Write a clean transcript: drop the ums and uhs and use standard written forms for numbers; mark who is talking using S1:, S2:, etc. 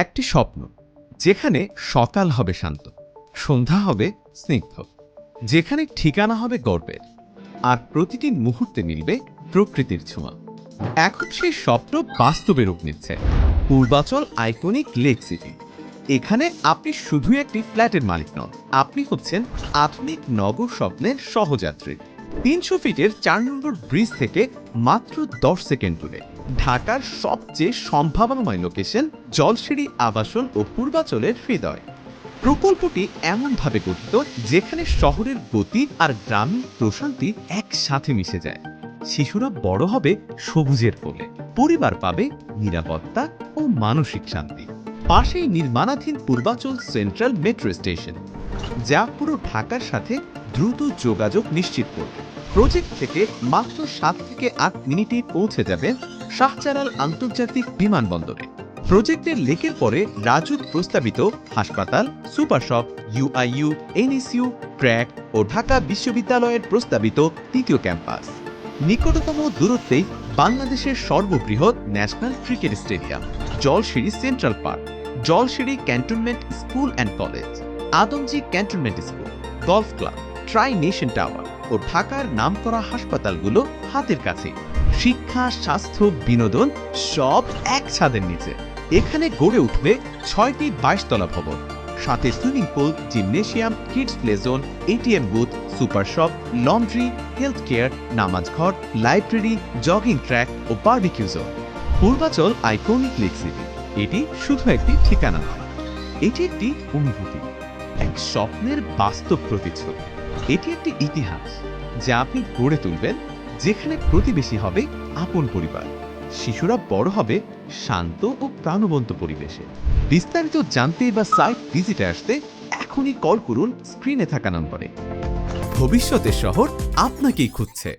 S1: একটি স্বপ্ন যেখানে সকাল হবে শান্ত, সন্ধ্যা হবে স্নিগ্ধ, যেখানে ঠিকানা হবে গর্বের, আর প্রতিটি মুহূর্তে মিলবে প্রকৃতির ছোঁয়া। এখন সেই স্বপ্ন বাস্তবে রূপ নিচ্ছে। Purbachal iconic lake city. এখানে আপনি শুধু একটি ফ্ল্যাটের মালিক নন, আপনি হচ্ছেন আধুনিক নগর স্বপ্নের সহযাত্রী। ৩০০ ফিটের ৪ নম্বর ব্রিজ থেকে মাত্র ১০ সেকেন্ড দূরে ঢাকার সবচেয়ে সম্ভাবনাময় লোকেশন জলসিঁড়ি আবাসন ও পূর্বাচলের হৃদয়। প্রকল্পটি এমনভাবে গঠিত যেখানে শহরের গতি আর গ্রামীণ প্রশান্তি একসাথে মিশে যায়। শিশুরা বড় হবে সবুজের কোলে, পরিবার পাবে নিরাপত্তা ও মানসিক শান্তি। পাশেই নির্মাণাধীন পূর্বাচল সেন্ট্রাল মেট্রো স্টেশন, যা পুরো ঢাকার সাথে দ্রুত যোগাযোগ নিশ্চিত করবে। প্রজেক্ট থেকে মাত্র ৭ থেকে ৮ মিনিটে পৌঁছে যাবেন শাহজালাল আন্তর্জাতিক বিমানবন্দরে। প্রজেক্টের লেকের পরে রাজুক প্রস্তাবিত হাসপাতাল, সুপার শপ, ইউআইইউ, এনএসইউ, ক্র্যাক ও ঢাকা বিশ্ববিদ্যালয়ের প্রস্তাবিত তৃতীয় ক্যাম্পাস। নিকটতম দূরত্বেই বাংলাদেশের সর্ববৃহৎ national cricket stadium, Jolshiri central park, Jolshiri cantonment school and college, Adamjee cantonment school, golf club, tri nation tower ও ঢাকার নামকরা হাসপাতালগুলো হাতের কাছে। শিক্ষা, স্বাস্থ্য, বিনোদন সব এক ছাদের নিচে। এখানে গড়ে উঠবে ৬টি ২২ তলা ভবন, সাথে swimming pool, gymnasium, kids play zone, ATM booth, super shop, laundry, health care, নামাজ ঘর, লাইব্রেরি, জগিং ট্র্যাক ও barbecue zone. Purbachal iconic lake city এটি শুধু একটি ঠিকানা নয়, এটি একটি অনুভূতি, এক স্বপ্নের বাস্তব প্রতিচ্ছবি। এটি একটি ইতিহাস যা আপনি গড়ে তুলবেন, যেখানে প্রতিবেশী হবে আপন পরিবার, শিশুরা বড় হবে শান্ত ও প্রাণবন্ত পরিবেশে। বিস্তারিত জানতে বা সাইট ভিজিটে আসতে এখনই কল করুন স্ক্রিনে থাকা নম্বরে। ভবিষ্যতের শহর আপনাকেই খুঁজছে।